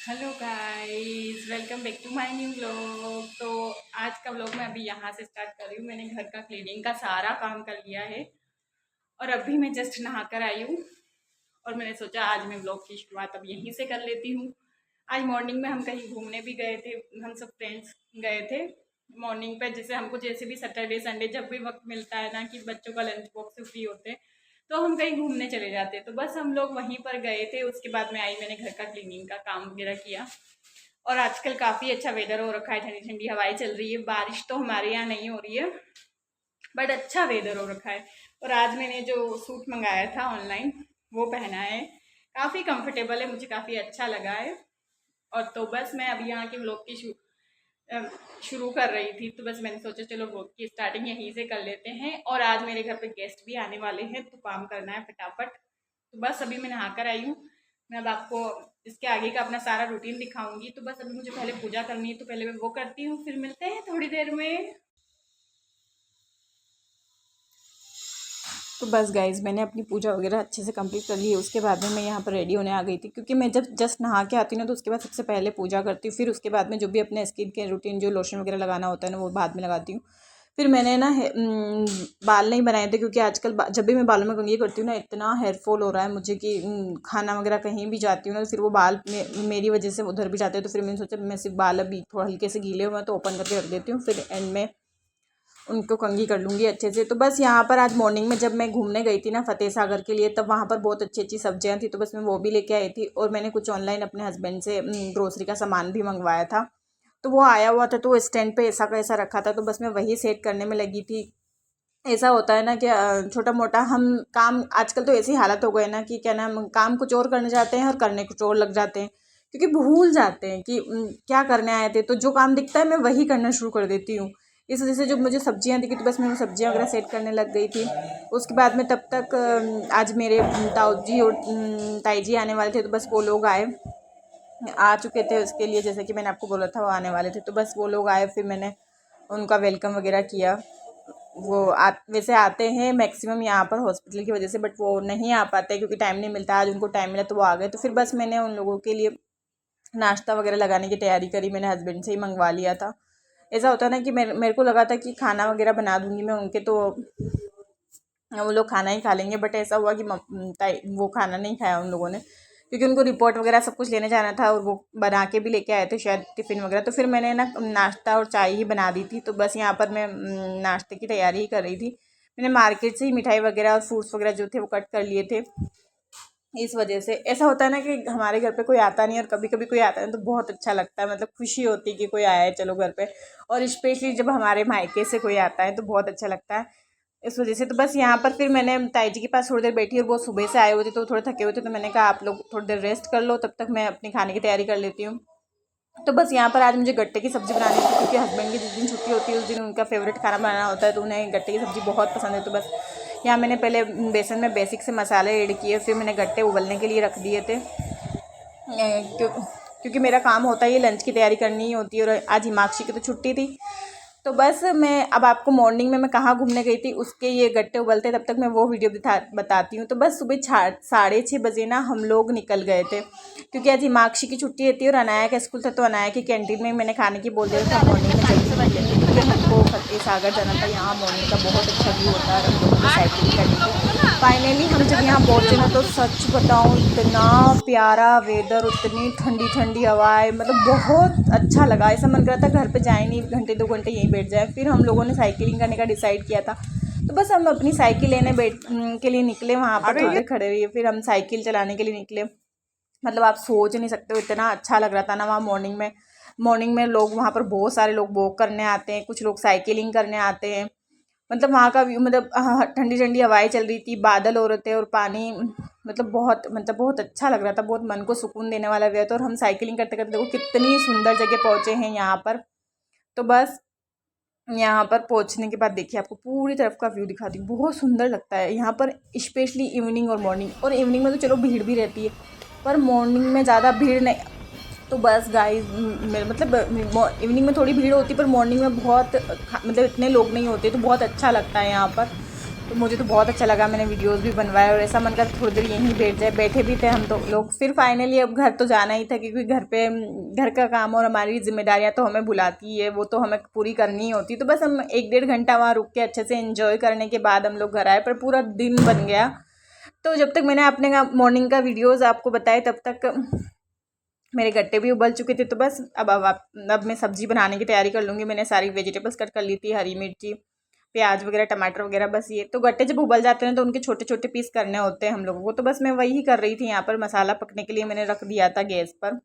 Hello guys, welcome back to my new vlog. तो आज का व्लॉग मैं अभी यहाँ से स्टार्ट कर रही हूँ। मैंने घर का क्लीनिंग का सारा काम कर लिया है और अभी मैं जस्ट नहा कर आई हूँ। और मैंने सोचा आज मैं व्लॉग की शुरुआत अब यहीं से कर लेती हूँ। आज मॉर्निंग में हम कहीं घूमने भी गए थे, हम सब फ्रेंड्स गए थे मॉर्निंग पे। जैसे हमको जैसे भी सैटरडे संडे जब भी वक्त मिलता है ना कि बच्चों का लंच बॉक्स से फ्री होते हैं तो हम कहीं घूमने चले जाते। तो बस हम लोग वहीं पर गए थे। उसके बाद में आई, मैंने घर का क्लीनिंग का काम वगैरह किया। और आजकल काफ़ी अच्छा वेदर हो रखा है, ठंडी ठंडी हवाएं चल रही है। बारिश तो हमारे यहाँ नहीं हो रही है बट अच्छा वेदर हो रखा है। और आज मैंने जो सूट मंगाया था ऑनलाइन वो पहना है, काफ़ी कंफर्टेबल है, मुझे काफ़ी अच्छा लगा है। और तो बस मैं अभी यहाँ के व्लॉग की शुरू कर रही थी। तो बस मैंने सोचा चलो व्लॉग की स्टार्टिंग यहीं से कर लेते हैं। और आज मेरे घर पे गेस्ट भी आने वाले हैं तो काम करना है फटाफट। तो बस अभी मैं नहा कर आई हूँ। मैं अब आपको इसके आगे का अपना सारा रूटीन दिखाऊंगी। तो बस अभी मुझे पहले पूजा करनी है तो पहले मैं वो करती हूँ, फिर मिलते हैं थोड़ी देर में। तो बस गाइज़, मैंने अपनी पूजा वगैरह अच्छे से कंप्लीट कर ली है। उसके बाद में मैं यहाँ पर रेडी होने आ गई थी, क्योंकि मैं जब जस्ट नहा के आती हूँ ना तो उसके बाद सबसे पहले पूजा करती हूँ। फिर उसके बाद में जो भी अपने स्किन के रूटीन जो लोशन वगैरह लगाना होता है ना वो बाद में लगाती हूँ। फिर मैंने ना बाल नहीं बनाए थे, क्योंकि आजकल जब भी मैं बालों में कंघी करती हूँ ना इतना हेयर फॉल हो रहा है मुझे कि खाना वगैरह कहीं भी जाती हूँ ना तो फिर वो बाल मेरी वजह से उधर भी जाते हैं। तो फिर मैंने सोचा मैं सिर्फ बाल अभी थोड़ा हल्के से गीले हुए तो ओपन करके रख देती हूँ, फिर एंड में उनको कंघी कर लूँगी अच्छे से। तो बस यहाँ पर आज मॉर्निंग में जब मैं घूमने गई थी ना फतेह सागर के लिए, तब वहाँ पर बहुत अच्छी अच्छी सब्जियाँ थी, तो बस मैं वो भी लेके आई थी। और मैंने कुछ ऑनलाइन अपने हस्बैंड से ग्रोसरी का सामान भी मंगवाया था। तो वो आया हुआ था तो स्टैंड पे ऐसा का ऐसा रखा था, तो बस मैं वही सेट करने में लगी थी। ऐसा होता है ना कि छोटा मोटा हम काम, आजकल तो ऐसी हालत हो गई ना कि क्या नाम, काम कुछ और करने जाते हैं और करने कुछ और लग जाते हैं, क्योंकि भूल जाते हैं कि क्या करने आए थे। तो जो काम दिखता है मैं वही करना शुरू कर देती हूँ। इस वजह से जो मुझे सब्जियां दिखी तो बस मैं वो सब्जियां वगैरह सेट करने लग गई थी। उसके बाद में तब तक आज मेरे ताऊ जी और ताई जी आने वाले थे, तो बस वो लोग आ चुके थे उसके लिए, जैसे कि मैंने आपको बोला था वो आने वाले थे। तो बस वो लोग आए, फिर मैंने उनका वेलकम वगैरह किया। वो वैसे आते हैं मैक्सिमम यहाँ पर हॉस्पिटल की वजह से, बट वो नहीं आ पाते क्योंकि टाइम नहीं मिलता। आज उनको टाइम मिला तो वो आ गए। तो फिर बस मैंने उन लोगों के लिए नाश्ता वगैरह लगाने की तैयारी करी, मैंने हस्बैंड से ही मंगवा लिया था। ऐसा होता है ना कि मेरे को लगा था कि खाना वगैरह बना दूंगी मैं उनके, तो वो लोग खाना ही खा लेंगे, बट ऐसा हुआ कि वो खाना नहीं खाया उन लोगों ने, क्योंकि उनको रिपोर्ट वगैरह सब कुछ लेने जाना था और वो बना के भी लेके आए थे शायद टिफ़िन वगैरह। तो फिर मैंने ना नाश्ता और चाय ही बना दी थी। तो बस यहाँ पर मैं नाश्ते की तैयारी ही कर रही थी। मैंने मार्केट से ही मिठाई वगैरह और फ्रूट्स वगैरह जो थे वो कट कर लिए थे। इस वजह से ऐसा होता है ना कि हमारे घर पे कोई आता नहीं, और कभी कभी कोई आता है तो बहुत अच्छा लगता है, मतलब खुशी होती है कि कोई आया है चलो घर पे। और स्पेशली जब हमारे मायके से कोई आता है तो बहुत अच्छा लगता है। इस वजह से तो बस यहाँ पर फिर मैंने ताई जी के पास थोड़ी देर बैठी, और वो सुबह से आए हुए थे तो थोड़े थके हुए थे, तो मैंने कहा आप लोग थोड़ी देर रेस्ट कर लो, तब तक मैं अपने खाने की तैयारी कर लेती हूँ। तो बस यहाँ पर आज मुझे गट्टे की सब्ज़ी बनानी थी, क्योंकि हस्बैंड की जिस दिन छुट्टी होती है उस दिन उनका फेवरेट खाना बनाना होता है, तो उन्हें गट्टे की सब्ज़ी बहुत पसंद है। तो बस यहाँ मैंने पहले बेसन में बेसिक से मसाले ऐड किए, फिर मैंने गट्टे उबलने के लिए रख दिए थे। क्योंकि मेरा काम होता है ये लंच की तैयारी करनी ही होती है, और आज हिमाक्षी की तो छुट्टी थी। तो बस मैं अब आपको मॉर्निंग में मैं कहाँ घूमने गई थी उसके ये गट्टे उबलते तब तक मैं वो वीडियो बताती हूँ। तो बस सुबह 6:30 बजे ना हम लोग निकल गए थे, क्योंकि आज हिमाक्षी की छुट्टी थी और अनाया का स्कूल था। तो अनाया की कैंटीन में मैंने खाने की बोल दिया था मॉर्निंग में जल्दी निकले थे, क्योंकि हमको फतेह सागर जाना था। यहाँ मॉर्निंग का बहुत अच्छा व्यू होता है, हम लोगों ने साइकिलिंग करनी थी। फाइनली हम जब यहाँ पहुँचे ना तो सच बताऊँ इतना प्यारा वेदर, उतनी ठंडी ठंडी हवाएं, मतलब बहुत अच्छा लगा। ऐसा मन कर रहा था घर पे जाए नहीं, घंटे 2 घंटे यहीं बैठ जाए। फिर हम लोगों ने साइकिलिंग करने का डिसाइड किया था, तो बस हम अपनी साइकिल लेने के लिए निकले। वहाँ पर थोड़ी देर खड़े रहिए, फिर हम साइकिल चलाने के लिए निकले। मतलब आप सोच नहीं सकते हो इतना अच्छा लग रहा था ना वहाँ मॉर्निंग में लोग, वहाँ पर बहुत सारे लोग वॉक करने आते हैं, कुछ लोग साइकिलिंग करने आते हैं। मतलब वहाँ का व्यू, मतलब ठंडी ठंडी हवाएं चल रही थी, बादल हो रहे थे और पानी, मतलब बहुत अच्छा लग रहा था, बहुत मन को सुकून देने वाला व्यू था। और हम साइकिलिंग करते करते देखो कितनी सुंदर जगह पहुँचे हैं यहाँ पर। तो बस यहाँ पर पहुँचने के बाद देखिए आपको पूरी तरफ का व्यू दिखाती हूँ, बहुत सुंदर लगता है यहाँ पर, स्पेशली इवनिंग और मॉर्निंग। और इवनिंग में तो चलो भीड़ भी रहती है, पर मॉर्निंग में ज़्यादा भीड़ नहीं। तो बस गाइस, मतलब इवनिंग में थोड़ी भीड़ होती है, पर मॉर्निंग में बहुत मतलब इतने लोग नहीं होते, तो बहुत अच्छा लगता है यहाँ पर। तो मुझे तो बहुत अच्छा लगा, मैंने वीडियोस भी बनवाए और ऐसा मन कर थोड़ी देर यहीं बैठे भी थे हम तो लोग। फिर फाइनली अब घर तो जाना ही था, क्योंकि घर का काम और हमारी जिम्मेदारियां तो हमें बुलाती है, वो तो हमें पूरी करनी ही होती। तो बस हम 1-1.5 घंटा वहाँ रुक के अच्छे से एंजॉय करने के बाद हम लोग घर आए, पर पूरा दिन बन गया। तो जब तक मैंने अपने मॉर्निंग का वीडियोज़ आपको बताए तब तक मेरे गट्टे भी उबल चुके थे। तो बस अब मैं सब्ज़ी बनाने की तैयारी कर लूँगी। मैंने सारी वेजिटेबल्स कट कर ली थी, हरी मिर्ची, प्याज वगैरह, टमाटर वगैरह। बस ये तो गट्टे जब उबल जाते हैं तो उनके छोटे छोटे पीस करने होते हैं हम लोगों को। तो बस मैं वही कर रही थी। यहाँ पर मसाला पकने के लिए मैंने रख दिया था गैस पर।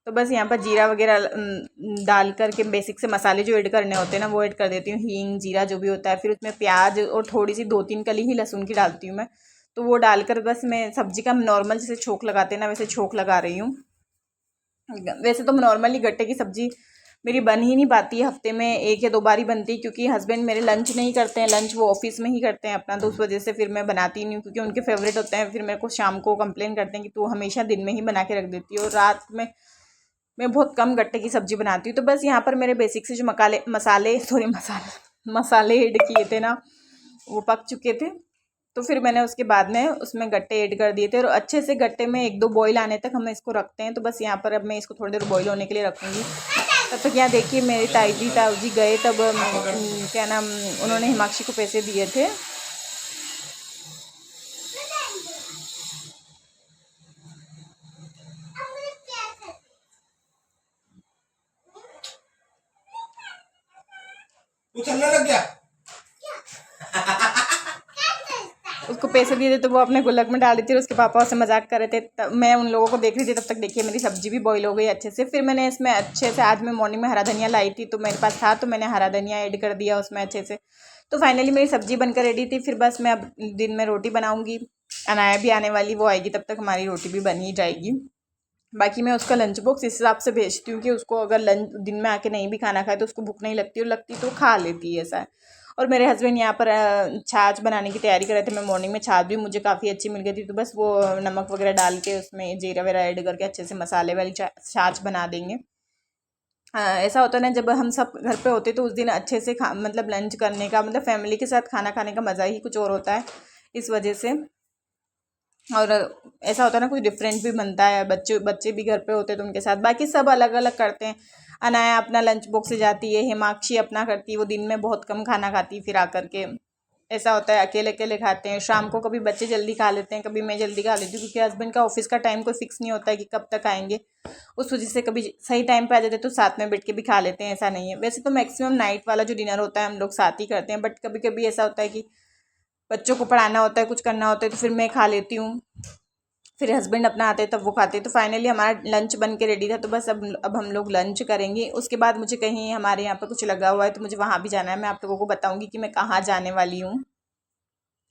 तो बस यहाँ पर जीरा वगैरह डाल करके बेसिक से मसाले जो ऐड करने होते हैं ना वो ऐड कर देती हूँ। हींग, जीरा जो भी होता है, फिर उसमें प्याज और थोड़ी सी 2-3 कली ही लहसुन की डालती हूँ मैं। तो वो डालकर बस मैं सब्ज़ी का नॉर्मल जैसे छोंक लगाते हैं ना वैसे छोंक लगा रही हूँ। वैसे तो नॉर्मली गट्टे की सब्ज़ी मेरी बन ही नहीं पाती है, हफ्ते में 1 या 2 बार ही बनती है, क्योंकि हस्बैंड मेरे लंच नहीं करते हैं, लंच वो ऑफिस में ही करते हैं अपना। तो उस वजह से फिर मैं बनाती नहीं हूँ, क्योंकि उनके फेवरेट होते हैं। फिर मेरे को शाम को कंप्लेन करते हैं कि तू हमेशा दिन में ही बना के रख देती है, और रात में मैं बहुत कम गट्टे की सब्ज़ी बनाती हूँ। तो बस यहाँ पर मेरे बेसिक से जो मसाले ऐड किए थे ना वो पक चुके थे। तो फिर मैंने उसके बाद में उसमें गट्टे ऐड कर दिए थे, और अच्छे से गट्टे में 1-2 बॉईल आने तक हम इसको रखते हैं। तो बस यहाँ पर अब मैं इसको थोड़ी देर बॉईल होने के लिए रखूँगी। तब तक यहाँ देखिए मेरी ताऊ जी गए, तब क्या नाम, उन्होंने हिमाक्षी को पैसे दिए थे। चलने लग गया। उसको पैसे दिए थे तो वो अपने गुल्लक में डाल दी थी, और उसके पापा उससे मजाक कर रहे थे। तब मैं उन लोगों को देख रही थी, तब तक देखिए मेरी सब्जी भी बॉईल हो गई अच्छे से। फिर मैंने इसमें अच्छे से, आज मैं मॉर्निंग में हरा धनिया लाई थी तो मेरे पास था, तो मैंने हरा धनिया ऐड कर दिया उसमें अच्छे से। तो फाइनली मेरी सब्जी बनकर रेडी थी। फिर बस मैं अब दिन में रोटी बनाऊँगी, अनाया भी आने वाली, वो आएगी, तब तक हमारी रोटी भी बन ही जाएगी। बाकी मैं उसका लंच बॉक्स इस हिसाब से भेजती हूँ कि उसको अगर लंच दिन में आके नहीं भी खाना खाए तो उसको भूख नहीं लगती, और लगती तो खा लेती है, ऐसा है। और मेरे हस्बैंड यहाँ पर छाछ बनाने की तैयारी कर रहे थे। मैं मॉर्निंग में छाछ भी मुझे काफ़ी अच्छी मिल गई थी, तो बस वो नमक वगैरह डाल के उसमें जीरा वगैरह ऐड करके अच्छे से मसाले वाली छाछ बना देंगे। ऐसा होता है ना, जब हम सब घर पे होते तो उस दिन अच्छे से मतलब लंच करने का, मतलब फैमिली के साथ खाना खाने का मज़ा ही कुछ और होता है, इस वजह से। और ऐसा होता है ना, कुछ डिफरेंट भी बनता है, बच्चे भी घर पे होते हैं तो उनके साथ। बाकी सब अलग अलग करते हैं। अनाया अपना लंच बॉक्स से जाती है, हिमाक्षी अपना करती है, वो दिन में बहुत कम खाना खाती है। फिर आकर के ऐसा होता है, अकेले अकेले खाते हैं। शाम को कभी बच्चे जल्दी खा लेते हैं, कभी मैं जल्दी खा लेती हूँ, क्योंकि हस्बैंड का ऑफिस का टाइम कोई फिक्स नहीं होता है कि कब तक आएंगे। उस वजह से कभी सही टाइम पे आ जाते हैं तो साथ में बैठ के भी खा लेते हैं, ऐसा नहीं है। वैसे तो मैक्सिमम नाइट वाला जो डिनर होता है हम लोग साथ ही करते हैं, बट कभी कभी ऐसा होता है कि बच्चों को पढ़ाना होता है, कुछ करना होता है, तो फिर मैं खा लेती हूँ, फिर हस्बैंड अपना आते हैं तब वो खाते हैं। तो फाइनली हमारा लंच बन के रेडी था। तो बस अब हम लोग लंच करेंगे। उसके बाद मुझे कहीं हमारे यहाँ पर कुछ लगा हुआ है तो मुझे वहाँ भी जाना है। मैं आप लोगों को बताऊँगी कि मैं कहाँ जाने वाली हूँ।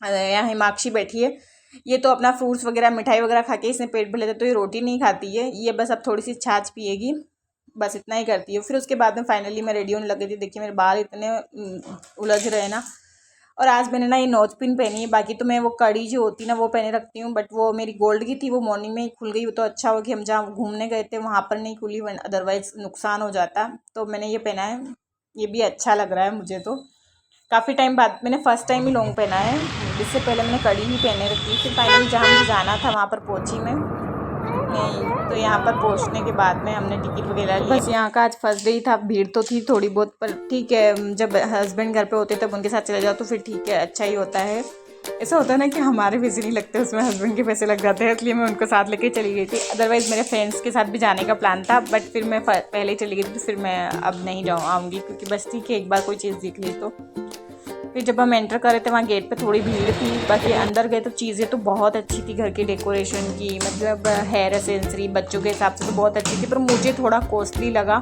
यहाँ हिमाक्षी बैठी है, ये तो अपना फ्रूट्स वगैरह मिठाई वगैरह खा के इसने पेट भर लेता है, तो ये रोटी नहीं खाती है, ये बस अब थोड़ी सी छाछ पिएगी, बस इतना ही करती है। फिर उसके बाद में फाइनली मैं रेडी होने लगी थी। देखिए मेरे बाल इतने उलझ रहे ना। और आज मैंने ना ये नोज पिन पहनी है, बाकी तो मैं वो कड़ी जो होती है ना वो पहने रखती हूँ, बट वो मेरी गोल्ड की थी, वो मॉर्निंग में ही खुल गई। वो तो अच्छा हो कि हम जहाँ घूमने गए थे वहाँ पर नहीं खुली, अदरवाइज़ नुकसान हो जाता। तो मैंने ये पहना है, ये भी अच्छा लग रहा है मुझे। तो काफ़ी टाइम बाद मैंने फ़र्स्ट टाइम ही लॉन्ग पहना है, इससे पहले मैंने कड़ी ही पहने रखी। फिर फाइनली जहाँ मुझे जाना था वहाँ पर पहुँची मैं नहीं। तो यहाँ पर पहुँचने के बाद में हमने टिकट वगैरह ली। बस यहाँ का आज फर्स्ट डे ही था, भीड़ तो थी थोड़ी बहुत, पर ठीक है, जब हस्बैंड घर पे होते तब उनके साथ चले जाओ तो फिर ठीक है, अच्छा ही होता है। ऐसा होता है ना कि हमारे पैसे नहीं लगते, उसमें हस्बैंड के पैसे लग जाते हैं, इसलिए मैं उनको साथ लेके चली गई थी। अदरवाइज़ मेरे फ्रेंड्स के साथ भी जाने का प्लान था, बट फिर मैं पहले ही चली गई थी, तो फिर मैं अब नहीं आऊँगी, क्योंकि बस ठीक है, एक बार कोई चीज़ दिख ली तो। फिर जब हम एंटर कर रहे थे वहाँ गेट पे थोड़ी भीड़ थी, बाकी अंदर गए तो चीज़ें तो बहुत अच्छी थी घर की डेकोरेशन की, मतलब हेयर एसेंसरी बच्चों के हिसाब से तो बहुत अच्छी थी, पर मुझे थोड़ा कॉस्टली लगा।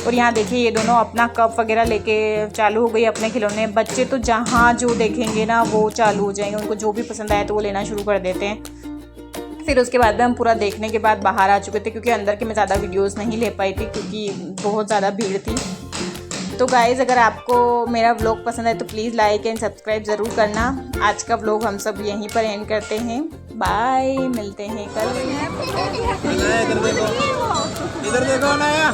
और यहाँ देखिए ये दोनों अपना कप वगैरह लेके चालू हो गई अपने खिलौने। बच्चे तो जहाँ जो देखेंगे ना वो चालू हो जाएंगे, उनको जो भी पसंद आए तो वो लेना शुरू कर देते हैं। फिर उसके बाद में हम पूरा देखने के बाद बाहर आ चुके थे, क्योंकि अंदर के मैं ज़्यादा वीडियोज़ नहीं ले पाई थी क्योंकि बहुत ज़्यादा भीड़ थी। तो गाइज़ अगर आपको मेरा व्लॉग पसंद है तो प्लीज़ लाइक एंड सब्सक्राइब ज़रूर करना। आज का व्लॉग हम सब यहीं पर एंड करते हैं, बाय, मिलते हैं कल। इधर देखो नया।